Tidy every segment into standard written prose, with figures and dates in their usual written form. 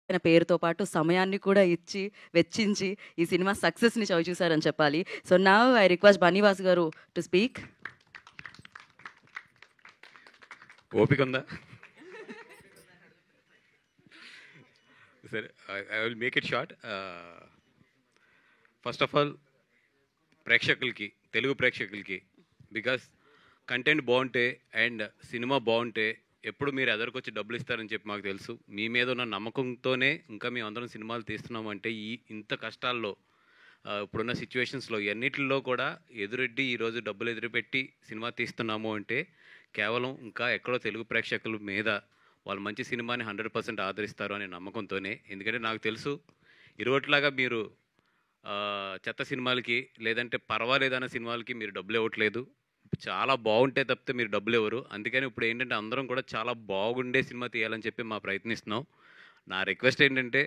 ఆయన పేరుతో పాటు సమయాన్ని కూడా ఇచ్చి, వెచ్చించి ఈ సినిమా సక్సెస్‌ని చవిచూసారని చెప్పాలి. So now I request Bunny Vasu గారు టు స్పీక్. ఓపిక ఉందా? సరే, I will make it short. First of all ప్రేక్షకులకి, తెలుగు ప్రేక్షకులకి, బికాస్ కంటెంట్ బాగుంటే అండ్ సినిమా బాగుంటే ఎప్పుడు మీరు ఎదరికొచ్చి డబ్బులు ఇస్తారని చెప్పి మాకు తెలుసు. మీ మీద ఉన్న నమ్మకంతోనే ఇంకా మేము అందరం సినిమాలు తీస్తున్నామంటే ఇంత కష్టాల్లో, ఇప్పుడున్న సిచ్యువేషన్స్లో ఎన్నిటిలో కూడా ఎదురెడ్డి ఈరోజు డబ్బులు ఎదురుపెట్టి సినిమా తీస్తున్నాము అంటే కేవలం ఇంకా ఎక్కడో తెలుగు ప్రేక్షకుల మీద వాళ్ళు మంచి సినిమాని 100% ఆదరిస్తారు అనే నమ్మకంతోనే. ఎందుకంటే నాకు తెలుసు ఇరువట్లాగా మీరు చెత్త సినిమాలకి లేదంటే పర్వాలేదన్న సినిమాలకి మీరు డబ్బులు ఇవ్వట్లేదు. చాలా బాగుంటే తప్పితే మీరు డబ్బులు ఇవ్వరు. అందుకని ఇప్పుడు ఏంటంటే అందరం కూడా చాలా బాగుండే సినిమా తీయాలని చెప్పి మా ప్రయత్నిస్తున్నాం. నా రిక్వెస్ట్ ఏంటంటే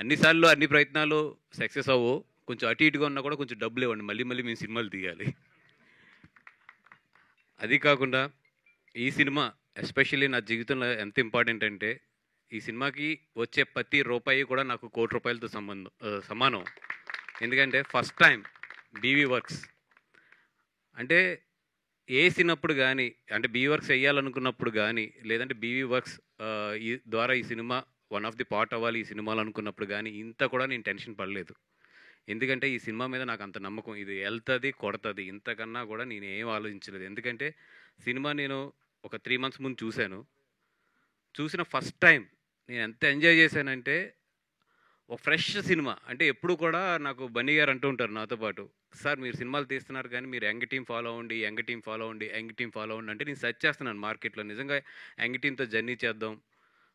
అన్నిసార్లు అన్ని ప్రయత్నాలు సక్సెస్ అవ్వవు. కొంచెం అటు ఇటుగా ఉన్నా కూడా కొంచెం డబ్బులు ఇవ్వండి. మళ్ళీ మళ్ళీ మేము సినిమాలు తీయాలి. అది కాకుండా ఈ సినిమా ఎస్పెషల్లీ నా జీవితంలో ఎంత ఇంపార్టెంట్ అంటే ఈ సినిమాకి వచ్చే ప్రతి రూపాయి కూడా నాకు ₹1,00,00,000 సమానం. ఎందుకంటే ఫస్ట్ టైం బీవీ వర్క్స్ అంటే వేసినప్పుడు కానీ, అంటే బీవీ వర్క్స్ వేయాలనుకున్నప్పుడు కానీ, లేదంటే బీవీ వర్క్స్ ఈ ద్వారా ఈ cinema one of the part అవ్వాలి ఈ సినిమాలు అనుకున్నప్పుడు కానీ ఇంత కూడా నేను టెన్షన్ పడలేదు. ఎందుకంటే ఈ సినిమా మీద నాకు అంత నమ్మకం, ఇది వెళ్తుంది కొడుతుంది, ఇంతకన్నా కూడా నేను ఏం ఆలోచించలేదు. ఎందుకంటే సినిమా నేను ఒక 3 months ముందు చూసిన ఫస్ట్ టైం నేను ఎంత ఎంజాయ్ చేశానంటే ఒక ఫ్రెష్ సినిమా. అంటే ఎప్పుడు కూడా నాకు బన్నీ గారు అంటూ ఉంటారు నాతో పాటు, సార్ మీరు సినిమాలు తీస్తున్నారు కానీ మీరు యంగ్ టీం ఫాలో అవ్వండి, యంగ్ టీం ఫాలో అవ్వండి, యంగ్ టీం ఫాలో అవ్వండి అంటే నేను సెర్చ్ చేస్తున్నాను మార్కెట్లో. నిజంగా యంగ్ టీంతో జర్నీ చేద్దాం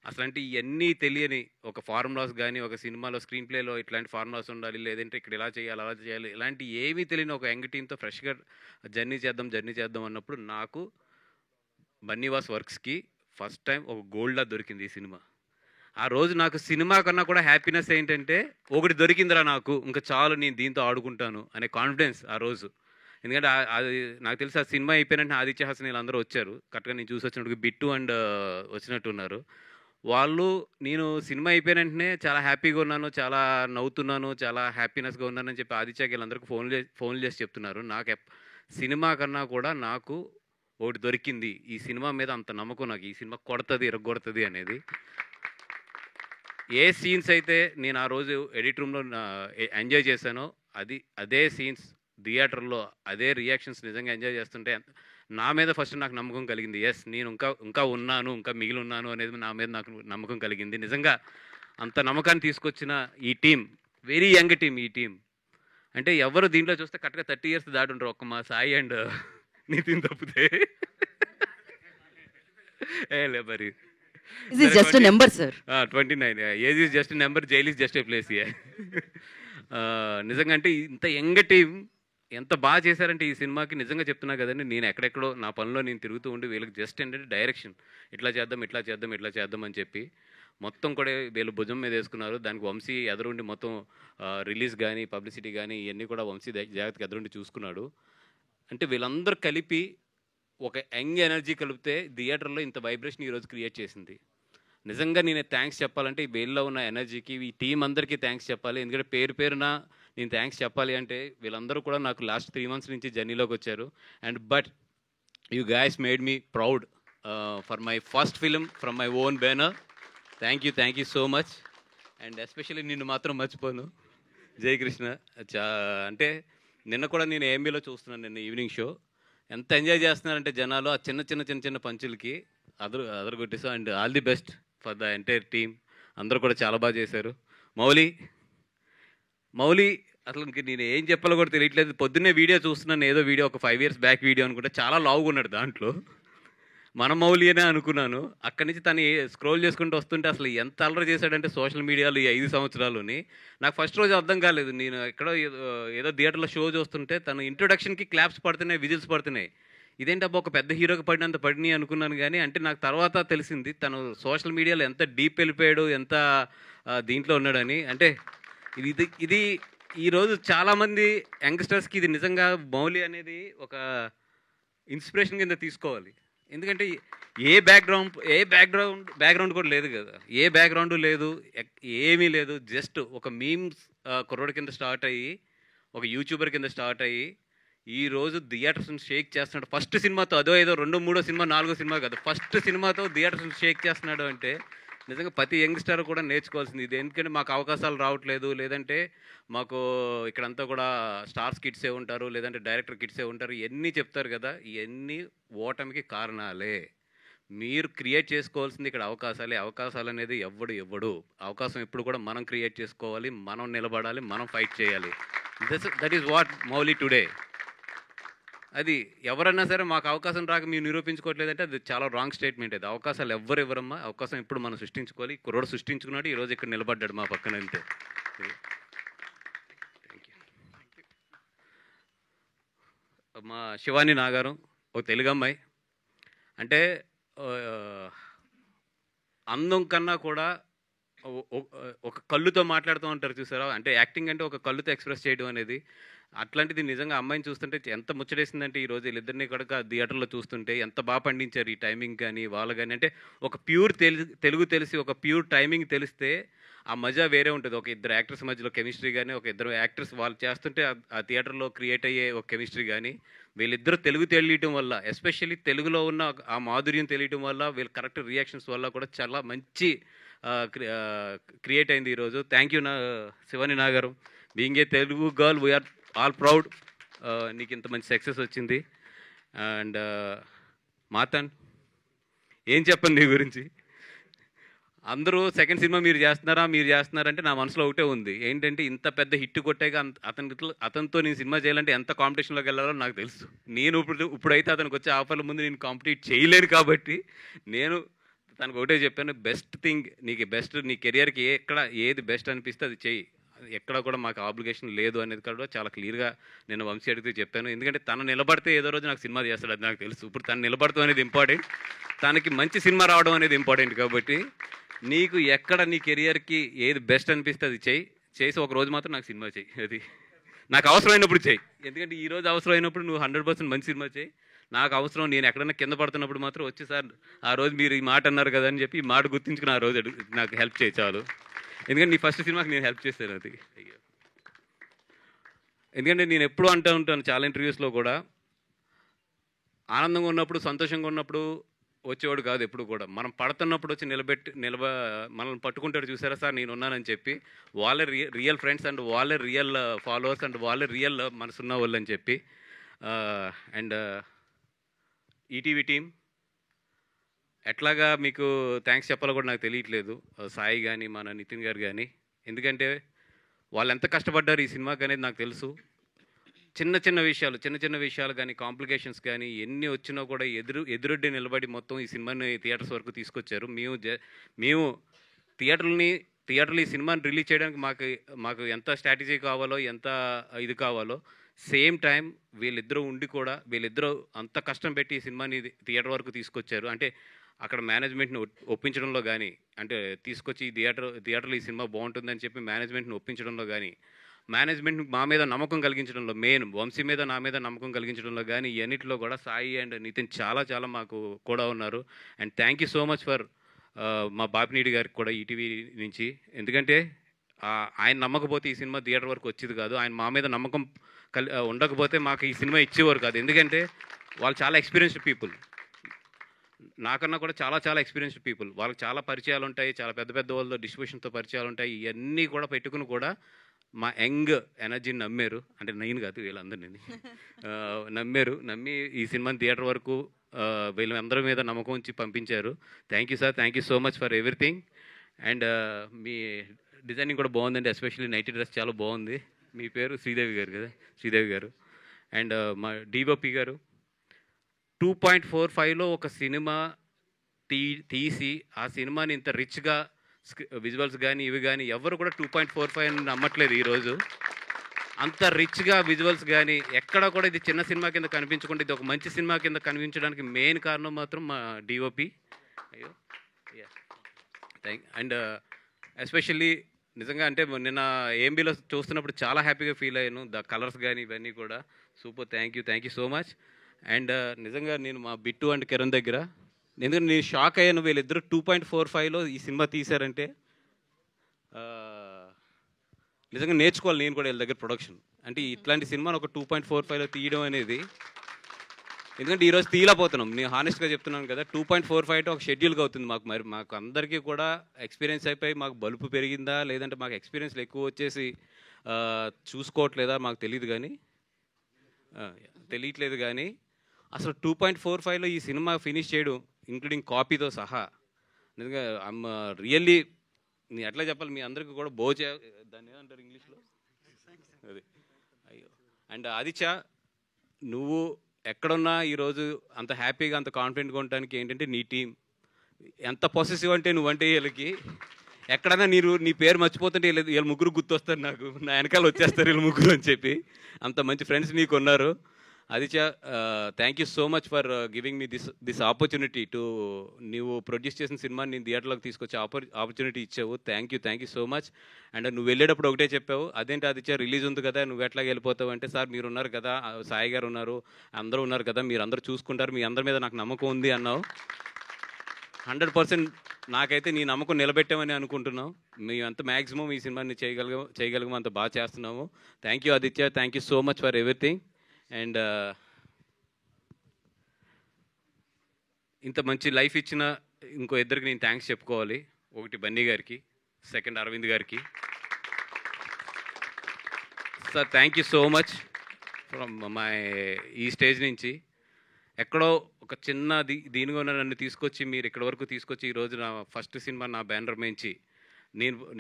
అసలు అంటే ఇవన్నీ తెలియని ఒక ఫార్ములాస్ కానీ, ఒక సినిమాలో స్క్రీన్ ప్లేలో ఇట్లాంటి ఫార్ములాస్ ఉండాలి, లేదంటే ఇక్కడ ఇలా చేయాలి అలా చేయాలి, ఇలాంటి ఏమీ తెలియని ఒక యంగ్ టీంతో ఫ్రెష్గా జర్నీ చేద్దాం అన్నప్పుడు నాకు బన్నీవాస్ వర్క్స్కి ఫస్ట్ టైం ఒక గోల్డ్లా దొరికింది ఈ సినిమా. ఆ రోజు నాకు సినిమా కన్నా కూడా హ్యాపీనెస్ ఏంటంటే ఒకటి దొరికిందిరా నాకు, ఇంకా చాలు నేను దీంతో ఆడుకుంటాను అనే కాన్ఫిడెన్స్ ఆ రోజు. ఎందుకంటే అది నాకు తెలిసి ఆ సినిమా అయిపోయినట్టు ఆదిత్య హాసన్ వీళ్ళందరూ వచ్చారు. కరెక్ట్గా నేను చూసి వచ్చినప్పుడు బిట్టు అండ్ వచ్చినట్టున్నారు వాళ్ళు. నేను సినిమా అయిపోయిన వెంటనే చాలా హ్యాపీగా ఉన్నాను, చాలా నవ్వుతున్నాను, చాలా హ్యాపీనెస్గా ఉన్నానని చెప్పి ఆదిత్యకి వీళ్ళందరికీ ఫోన్లు చేసి చెప్తున్నారు. నాకు సినిమా కన్నా కూడా నాకు ఒకటి దొరికింది, ఈ సినిమా మీద అంత నమ్మకం నాకు, ఈ సినిమా కొడుతుంది ఇరగొడుతుంది అనేది. ఏ సీన్స్ అయితే నేను ఆ రోజు ఎడిట్ రూమ్లో ఎంజాయ్ చేశానో అదే సీన్స్ థియేటర్లో అదే రియాక్షన్స్ నిజంగా ఎంజాయ్ చేస్తుంటే నా మీద ఫస్ట్ నాకు నమ్మకం కలిగింది. ఎస్ నేను ఇంకా ఉన్నాను, ఇంకా మిగిలి ఉన్నాను అనేది నా మీద నాకు నమ్మకం కలిగింది. నిజంగా అంత నమ్మకాన్ని తీసుకొచ్చిన ఈ టీం, వెరీ యంగ్ టీం. ఈ టీం అంటే ఎవరు దీంట్లో చూస్తే కరెక్ట్గా 30 years దాటి ఉంటారు, ఒక్క మా సాయి అండ్ నితిన్ తప్పితే. లే మరి this is just a number sir. 29 age is just number, jail is just a place. నిజంగా అంటే ఇంత యంగ్ టీం ఎంత బాగా చేశారంటే ఈ సినిమాకి నిజంగా చెప్తున్నా కదండి. నేను ఎక్కడెక్కడో నా పనిలో నేను తిరుగుతూ ఉండి వీళ్ళకి జస్ట్ ఏంటంటే డైరెక్షన్ ఇట్లా చేద్దాం అని చెప్పి మొత్తం కూడా వీళ్ళు భుజం మీద వేసుకున్నారు. దానికి వంశీ ఎదురుండి మొత్తం రిలీజ్ కానీ పబ్లిసిటీ కానీ ఇవన్నీ కూడా వంశీ జాగ్రత్తగా ఎదురుండి చూసుకున్నాడు. అంటే వీళ్ళందరూ కలిపి ఒక యంగ్ ఎనర్జీ కలిపితే థియేటర్లో ఇంత వైబ్రేషన్ ఈరోజు క్రియేట్ చేసింది. నిజంగా నేను థ్యాంక్స్ చెప్పాలంటే ఈ వీళ్ళలో ఉన్న ఎనర్జీకి ఈ టీం అందరికీ థ్యాంక్స్ చెప్పాలి. ఎందుకంటే పేరున నేను థ్యాంక్స్ చెప్పాలి అంటే వీళ్ళందరూ కూడా నాకు లాస్ట్ 3 months నుంచి జర్నీలోకి వచ్చారు. And but you guys made me proud for my first film from my own banner. Thank you so much. And especially నిన్ను మాత్రం మర్చిపోను, జయకృష్ణ. అంటే నిన్న కూడా నేను ఏఎంబీలో చూస్తున్నాను, నిన్న ఈవినింగ్ షో. ఎంత ఎంజాయ్ చేస్తున్నారంటే జనాలు ఆ చిన్న పంచులకి అదరగొట్టేసాం. And all the best for the entire team. అందరూ కూడా చాలా బాగా చేశారు. మౌలి అసలు నేను ఏం చెప్పాలో కూడా తెలియట్లేదు. పొద్దున్నే వీడియో చూస్తున్నాను, ఏదో వీడియో ఒక 5 years బ్యాక్ వీడియో అనుకుంటే చాలా లావుగా ఉన్నాడు దాంట్లో. మన మౌలి అనే అనుకున్నాను. అక్కడి నుంచి తను స్క్రోల్ చేసుకుంటూ వస్తుంటే అసలు ఎంత అల్లరి చేశాడంటే సోషల్ మీడియాలో ఈ 5 సంవత్సరాలని నాకు ఫస్ట్ రోజు అర్థం కాలేదు. నేను ఎక్కడో ఏదో థియేటర్లో షో చూస్తుంటే తను ఇంట్రొడక్షన్కి క్లాప్స్ పడుతున్నాయి, విజిల్స్ పడుతున్నాయి. ఇదేంటబ్బా ఒక పెద్ద హీరోకి పడినంత పడినాయి అనుకున్నాను. కానీ అంటే నాకు తర్వాత తెలిసింది తను సోషల్ మీడియాలో ఎంత డీప్ వెళ్ళిపోయాడు, ఎంత దీంట్లో ఉన్నాడని. అంటే ఇది ఈరోజు చాలామంది యంగ్స్టర్స్కి ఇది నిజంగా మౌలి అనేది ఒక ఇన్స్పిరేషన్ కింద తీసుకోవాలి. ఎందుకంటే ఏ బ్యాక్గ్రౌండ్ కూడా లేదు కదా, ఏ బ్యాక్గ్రౌండ్ లేదు, ఏమీ లేదు. జస్ట్ ఒక మీమ్స్ కుర్రోడి కింద స్టార్ట్ అయ్యి ఒక యూట్యూబర్ కింద స్టార్ట్ అయ్యి ఈ రోజు థియేటర్స్ని షేక్ చేస్తున్నాడు. ఫస్ట్ సినిమాతో, అదో ఏదో 2, 3 సినిమా 4 సినిమా కాదు, ఫస్ట్ సినిమాతో థియేటర్స్ని షేక్ చేస్తున్నాడు అంటే నిజంగా ప్రతి యంగ్స్టర్ కూడా నేర్చుకోవాల్సింది ఇది. ఎందుకంటే మాకు అవకాశాలు రావట్లేదు, లేదంటే మాకు ఇక్కడంతా కూడా స్టార్స్ కిడ్సే ఉంటారు, లేదంటే డైరెక్టర్ కిడ్సే ఉంటారు, ఇవన్నీ చెప్తారు కదా, ఇవన్నీ ఓటమికి కారణాలే. మీరు క్రియేట్ చేసుకోవాల్సింది ఇక్కడ అవకాశాలే. అవకాశాలు అనేది ఇవ్వడు. అవకాశం ఎప్పుడు కూడా మనం క్రియేట్ చేసుకోవాలి, మనం నిలబడాలి, మనం ఫైట్ చేయాలి. That is what Mouli today. అది ఎవరన్నా సరే మాకు అవకాశం రాక మీరు నిరూపించుకోవట్లేదంటే అది చాలా రాంగ్ స్టేట్మెంట్. అది అవకాశాలు ఇవ్వరమ్మా, అవకాశం ఇప్పుడు మనం సృష్టించుకోవాలి. కుర్రోడు సృష్టించుకున్నాడు, ఈరోజు ఇక్కడ నిలబడ్డాడు మా పక్కన, అంతే. మా శివాని నాగారం ఒక తెలుగు అమ్మాయి. అంటే అందం కన్నా కూడా ఒక కళ్ళుతో మాట్లాడుతూ ఉంటారు చూసారా, అంటే యాక్టింగ్ అంటే ఒక కళ్ళుతో ఎక్స్ప్రెస్ చేయడం అనేది. అట్లాంటిది నిజంగా అమ్మాయిని చూస్తుంటే ఎంత ముచ్చటేసిందంటే ఈరోజు వీళ్ళిద్దరిని కూడా థియేటర్లో చూస్తుంటే ఎంత బాగా పండించారు ఈ టైమింగ్ కానీ వాళ్ళు కానీ. అంటే ఒక ప్యూర్ తెలుగు తెలిసి ఒక ప్యూర్ టైమింగ్ తెలిస్తే ఆ మజా వేరే ఉంటుంది. ఒక ఇద్దరు యాక్టర్స్ మధ్యలో కెమిస్ట్రీ కానీ, ఒక ఇద్దరు యాక్టర్స్ వాళ్ళు చేస్తుంటే ఆ థియేటర్లో క్రియేట్ అయ్యే ఒక కెమిస్ట్రీ కానీ, వీళ్ళిద్దరూ తెలుగు తెలియటం వల్ల, ఎస్పెషల్లీ తెలుగులో ఉన్న ఆ మాధుర్యం తెలియటం వల్ల, వీళ్ళ కరెక్ట్ రియాక్షన్స్ వల్ల కూడా చాలా మంచి క్రియేట్ అయింది ఈరోజు. థ్యాంక్ యూ శివాని నాగారు, being a Telugu girl we are all proud. నీకు ఇంత మంచి సక్సెస్ వచ్చింది. అండ్ మాతన్ ఏం చెప్పండి నీ గురించి. అందరూ సెకండ్ సినిమా మీరు చేస్తున్నారంటే నా మనసులో ఒకటే ఉంది, ఏంటంటే ఇంత పెద్ద హిట్ కొట్టాక అతనితో నేను సినిమా చేయాలంటే ఎంత కాంపిటీషన్లోకి వెళ్ళాలో నాకు తెలుసు. నేను ఇప్పుడైతే అతనికి వచ్చే ఆఫర్ల ముందు నేను కాంపిటీట్ చేయలేను కాబట్టి నేను తనకు ఒకటే చెప్పాను, బెస్ట్ థింగ్ నీకు బెస్ట్, నీ కెరియర్కి ఏది బెస్ట్ అనిపిస్తే అది చెయ్యి, ఎక్కడ కూడా మాకు ఆబ్లిగేషన్ లేదు అనేది కూడా చాలా క్లియర్గా నేను వంశీ అడిగితే చెప్పాను. ఎందుకంటే తను నిలబడితే ఏదో రోజు నాకు సినిమా చేస్తాడు, అది నాకు తెలుసు. ఇప్పుడు తను నిలబడతాం అనేది ఇంపార్టెంట్, తనకి మంచి సినిమా రావడం అనేది ఇంపార్టెంట్. కాబట్టి నీకు ఎక్కడ నీ కెరియర్కి ఏది బెస్ట్ అనిపిస్తే అది చేసి ఒక రోజు మాత్రం నాకు సినిమా చేయి, అది నాకు అవసరమైనప్పుడు చేయి. ఎందుకంటే ఈ రోజు అవసరమైనప్పుడు నువ్వు 100% మంచి సినిమా చేయి. నాకు అవసరం, నేను ఎక్కడైనా కింద పడుతున్నప్పుడు మాత్రం వచ్చి సార్ ఆ రోజు మీరు ఈ మాట అన్నారు కదా అని చెప్పి ఈ మాట గుర్తించుకుని ఆ రోజు నాకు హెల్ప్ చేయి చాలు. ఎందుకంటే నీ ఫస్ట్ సినిమాకి నేను హెల్ప్ చేశాను అది. ఎందుకంటే నేను ఎప్పుడూ అంటూ ఉంటాను చాలా ఇంటర్వ్యూస్లో కూడా, ఆనందంగా ఉన్నప్పుడు సంతోషంగా ఉన్నప్పుడు వచ్చేవాడు కాదు ఎప్పుడు కూడా, మనం పడుతున్నప్పుడు వచ్చి మనల్ని పట్టుకుంటాడు చూసారా సార్ నేను ఉన్నానని చెప్పి, వాళ్ళే రియల్ ఫ్రెండ్స్ అండ్ వాళ్ళే రియల్ ఫాలోవర్స్ అండ్ వాళ్ళే రియల్ మనసున్న వాళ్ళు అని చెప్పి. అండ్ ఈటీవీ టీం ఎట్లాగా మీకు థ్యాంక్స్ చెప్పాలో కూడా నాకు తెలియట్లేదు, సాయి కానీ మన నితిన్ గారు కానీ. ఎందుకంటే వాళ్ళు ఎంత కష్టపడ్డారు ఈ సినిమాకి అనేది నాకు తెలుసు. చిన్న చిన్న విషయాలు కానీ, కాంప్లికేషన్స్ కానీ ఎన్ని వచ్చినా కూడా ఎదురొడ్డి నిలబడి మొత్తం ఈ సినిమాని థియేటర్స్ వరకు తీసుకొచ్చారు. మేము థియేటర్లు ఈ సినిమాని రిలీజ్ చేయడానికి మాకు ఎంత స్ట్రాటజీ కావాలో, ఎంత ఇది కావాలో, సేమ్ టైం వీళ్ళిద్దరూ ఉండి కూడా వీళ్ళిద్దరూ అంత కష్టం పెట్టి ఈ సినిమాని థియేటర్ వరకు తీసుకొచ్చారు. అంటే అక్కడ మేనేజ్మెంట్ని ఒప్పించడంలో కానీ, అంటే తీసుకొచ్చి థియేటర్లో ఈ సినిమా బాగుంటుందని చెప్పి మేనేజ్మెంట్ని ఒప్పించడంలో కానీ, మేనేజ్మెంట్ మా మీద నమ్మకం కలిగించడంలో, మెయిన్ వంశీ మీద నా మీద నమ్మకం కలిగించడంలో కానీ, ఇవన్నిటిలో కూడా సాయి అండ్ నితిన్ చాలా మాకు కూడా ఉన్నారు. And thank you so much for మా బాపినీడి గారికి కూడా ఈటీవీ నుంచి. ఎందుకంటే ఆయన నమ్మకపోతే ఈ సినిమా థియేటర్ వరకు వచ్చేది కాదు. ఆయన మా మీద నమ్మకం ఉండకపోతే మాకు ఈ సినిమా ఇచ్చేవారు కాదు. ఎందుకంటే వాళ్ళు చాలా ఎక్స్పీరియన్స్డ్ పీపుల్, నాకన్నా కూడా చాలా ఎక్స్పీరియన్స్డ్ పీపుల్. వాళ్ళకి చాలా పరిచయాలు ఉంటాయి, చాలా పెద్ద వాళ్ళతో డిస్ట్రిబ్యూషన్తో పరిచయాలు ఉంటాయి. ఇవన్నీ కూడా పెట్టుకుని కూడా మా యంగ్ ఎనర్జీని నమ్మారు, అంటే నేను కాదు వీళ్ళందరినీ నమ్మి ఈ సినిమాని థియేటర్ వరకు వీళ్ళందరి మీద నమ్మకం ఉంచి పంపించారు. Thank you sir, thank you so much for everything. And me designing కూడా బాగుందండి, ఎస్పెషల్లీ నైటీ డ్రెస్ చాలా బాగుంది. మీ పేరు శ్రీదేవి గారు కదా, శ్రీదేవి గారు. అండ్ మా డిఓపి గారు 2.45లో ఒక సినిమా తీసి ఆ సినిమాని ఇంత రిచ్గా విజువల్స్ కానీ ఇవి కానీ ఎవరు కూడా 2.45 అని నమ్మట్లేదు ఈరోజు. అంత రిచ్గా విజువల్స్ కానీ ఎక్కడ కూడా ఇది చిన్న సినిమా కింద కనిపించకుండా ఇది ఒక మంచి సినిమా కింద కనిపించడానికి మెయిన్ కారణం మాత్రం మా డిఓపి. అయ్యో అండ్ ఎస్పెషల్లీ నిజంగా అంటే నిన్న ఏఎంబీలో చూస్తున్నప్పుడు చాలా హ్యాపీగా ఫీల్ అయ్యాను. ద కలర్స్ కానీ ఇవన్నీ కూడా super. Thank you so much. And నిజంగా నేను మా బిట్టు అండ్ కిరణ్ దగ్గర ఎందుకంటే నేను షాక్ అయ్యాను, వీళ్ళిద్దరు 2.45లో ఈ సినిమా తీశారంటే నిజంగా నేర్చుకోవాలి నేను కూడా వీళ్ళ దగ్గర ప్రొడక్షన్. అంటే ఇట్లాంటి సినిమాను ఒక 2.45లో తీయడం అనేది, ఎందుకంటే ఈరోజు తీయలేకపోతున్నాం. నేను హానెస్ట్గా చెప్తున్నాను కదా, 2.45 ఒక షెడ్యూల్గా అవుతుంది మాకు. మరి మాకు అందరికీ కూడా ఎక్స్పీరియన్స్ అయిపోయి మాకు బలుపు పెరిగిందా లేదంటే మాకు ఎక్స్పీరియన్స్లు ఎక్కువ వచ్చేసి చూసుకోవట్లేదా మాకు తెలియట్లేదు కానీ అసలు 2.45లో ఈ సినిమా ఫినిష్ చేయడం ఇంక్లూడింగ్ కాపీతో సహా నిజంగా ఐమ్ రియల్లీ, నేను ఎట్లా చెప్పాలి మీ అందరికీ కూడా దాన్ని ఏమంటారు ఇంగ్లీష్లో అది అయ్యో. అండ్ ఆదిత్య, నువ్వు ఎక్కడున్నా ఈరోజు అంత హ్యాపీగా అంత కాన్ఫిడెంట్గా ఉండడానికి ఏంటంటే నీ టీం ఎంత పొసెసివ్ అంటే నువ్వంటే వీళ్ళకి ఎక్కడైనా నీ పేరు మర్చిపోతుంటే వీళ్ళ ముగ్గురు గుర్తొస్తారు నాకు, నా వెనకాల వచ్చేస్తారు వీళ్ళ ముగ్గురు అని చెప్పి. అంత మంచి ఫ్రెండ్స్ నీకు ఉన్నారు. Aditya, thank you so much for giving me this opportunity to నువ్వు ప్రొడ్యూస్ చేసిన సినిమాని నేను థియేటర్లోకి తీసుకొచ్చే ఆపర్చునిటీ ఇచ్చావు. Thank you so much. And నువ్వు వెళ్ళేటప్పుడు ఒకటే చెప్పావు, అదేంటి ఆదిత్య రిలీజ్ ఉంది కదా నువ్వు ఎట్లా వెళ్ళిపోతావు అంటే, సార్ మీరు ఉన్నారు కదా, సాయి గారు ఉన్నారు, అందరూ ఉన్నారు కదా, మీరు అందరూ చూసుకుంటారు, మీ అందరి మీద నాకు నమ్మకం ఉంది అన్నావు. 100% నాకైతే నీ నమ్మకం నిలబెట్టామని అనుకుంటున్నావు. మేము అంత మ్యాక్సిమం ఈ సినిమాని చేయగలిగాము, అంత బాగా చేస్తున్నాము. Thank you Aditya, thank you so much for everything. And ఇంత మంచి లైఫ్ ఇచ్చిన ఇంకో ఇద్దరికి నేను థ్యాంక్స్ చెప్పుకోవాలి. ఒకటి బన్నీ గారికి, సెకండ్ అరవింద్ గారికి. Sir thank you so much from my ఈ స్టేజ్ నుంచి ఎక్కడో ఒక చిన్న దీనిగా నన్ను తీసుకొచ్చి మీరు ఇక్కడ వరకు తీసుకొచ్చి ఈరోజు నా ఫస్ట్ సినిమా నా బ్యానర్ మించి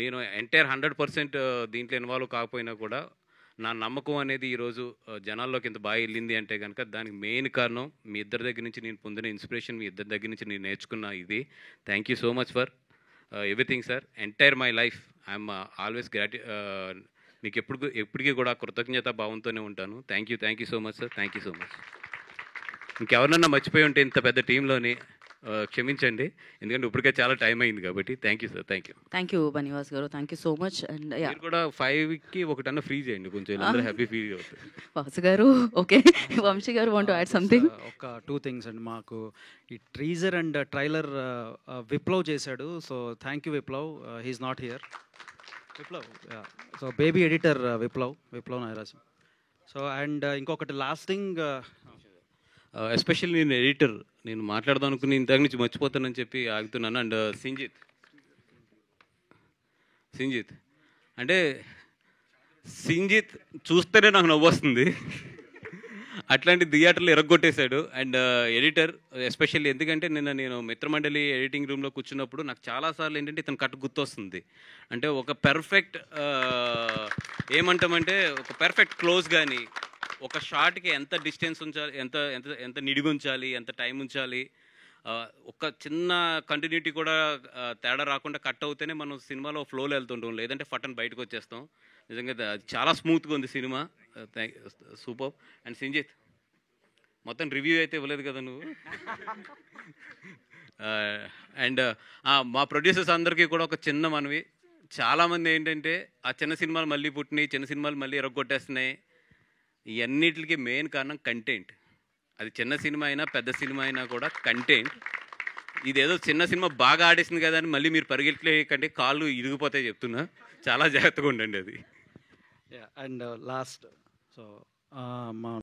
నేను ఎంటైర్ 100% దీంట్లో ఇన్వాల్వ్ కాకపోయినా కూడా నా నమ్మకం అనేది ఈరోజు జనాల్లోకి ఇంత బాగా వెళ్ళింది అంటే కనుక దానికి మెయిన్ కారణం మీ ఇద్దరి దగ్గర నుంచి నేను పొందిన ఇన్స్పిరేషన్, మీ ఇద్దరి దగ్గర నుంచి నేను నేర్చుకున్న ఇది. Thank you so much for everything sir. Entire my life I'm always మీకు ఎప్పటికీ కూడా కృతజ్ఞత భావంతోనే ఉంటాను. Thank you so much sir. Thank you so much. ఇంకెవరినన్నా మర్చిపోయి ఉంటే ఇంత పెద్ద టీంలోని క్షమించండి, ఎందుకంటే ఇప్పటికే చాలా టైం అయింది కాబట్టి. Thank you sir. Thank you Banivas గారు, thank you so much. And మీరు కూడా 5కి ఒకటన్నా ఫ్రీ చేయండి, కొంచెం అందరూ హ్యాపీ ఫీల్ అవుతారు. వాసు గారు ఓకే, వంశీ గారు వాంట్ టు యాడ్ సంథింగ్. ఒక 2 things అండి. మాకు ఈ ట్రీజర్ అండ్ ట్రైలర్ విప్లవ్ చేశాడు, so thank you Viplav. He is not here. Viplav, so baby editor Viplav Nayaraju. So and ఇంకొకటి లాస్టింగ్, ఎస్పెషల్లీ నేను ఎడిటర్, నేను మాట్లాడదాం అనుకుని ఇంతకు నుంచి మర్చిపోతానని చెప్పి ఆగుతున్నాను. అండ్ సింజిత్ అంటే సింజిత్ చూస్తేనే నాకు నవ్వు వస్తుంది, అట్లాంటి థియేటర్లు ఎరగొట్టేశాడు. అండ్ ఎడిటర్ ఎస్పెషల్లీ ఎందుకంటే నేను మిత్రమండలి ఎడిటింగ్ రూమ్లో కూర్చున్నప్పుడు నాకు చాలాసార్లు ఏంటంటే ఇతను కట్టు గుర్తొస్తుంది. అంటే ఒక పెర్ఫెక్ట్ ఏమంటామంటే ఒక పెర్ఫెక్ట్ క్లోజ్ కానీ ఒక షాట్కి ఎంత డిస్టెన్స్ ఉంచాలి, ఎంత ఎంత ఎంత నిడిగి ఉంచాలి, ఎంత టైం ఉంచాలి, ఒక చిన్న కంటిన్యూటీ కూడా తేడా రాకుండా కట్ అవుతేనే మనం సినిమాలో ఫ్లోలో వెళ్తుంటాం, లేదంటే ఫటన్ బయటకు వచ్చేస్తాం. నిజంగా చాలా స్మూత్గా ఉంది సినిమా. సూపర్. అండ్ సింజిత్, మొత్తం రివ్యూ అయితే ఇవ్వలేదు కదా నువ్వు. అండ్ మా ప్రొడ్యూసర్స్ అందరికీ కూడా ఒక చిన్న మనవి, చాలామంది ఏంటంటే ఆ చిన్న సినిమాలు మళ్ళీ పుట్టినాయి, చిన్న సినిమాలు మళ్ళీ ఎరగొట్టేస్తున్నాయి. ఇవన్నిటికి మెయిన్ కారణం కంటెంట్. అది చిన్న సినిమా అయినా పెద్ద సినిమా అయినా కూడా కంటెంట్. ఇదేదో చిన్న సినిమా బాగా ఆడేసింది కదా అని మళ్ళీ మీరు పరిగెట్టలేకంటే కాళ్ళు ఇరిగిపోతాయి చెప్తున్నా, చాలా జాగ్రత్తగా ఉండండి అది. అండ్ లాస్ట్, సో మా